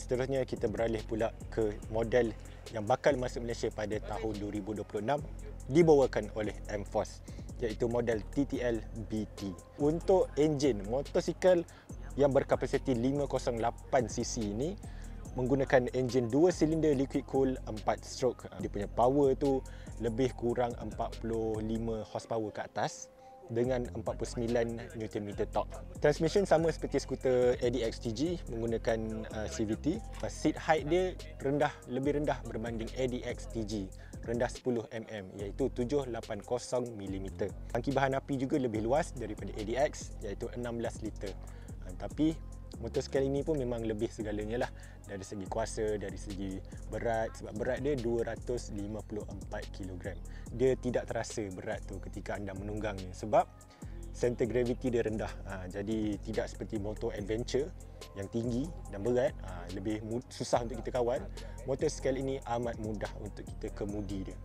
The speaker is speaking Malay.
Seterusnya kita beralih pula ke model yang bakal masuk Malaysia pada tahun 2026 dibawakan oleh M-Force, iaitu model TTL BT. Untuk enjin motosikal yang berkapasiti 508cc ini menggunakan enjin 2 silinder liquid cool 4 stroke. Dia punya power tu lebih kurang 45 horsepower ke atas dengan 49 Nm torque. Transmission sama seperti skuter ADX TG menggunakan CVT. Seat height dia lebih rendah berbanding ADX TG, rendah 10 mm iaitu 780 mm. Tangki bahan api juga lebih luas daripada ADX iaitu 16 liter. Tapi motosikal ini pun memang lebih segalanya lah, dari segi kuasa, dari segi berat, sebab berat dia 254 kg. Dia tidak terasa berat tu ketika anda menunggangnya sebab center gravity dia rendah. Jadi tidak seperti motor adventure yang tinggi dan berat, lebih susah untuk kita kawal. Motosikal ini amat mudah untuk kita kemudi dia.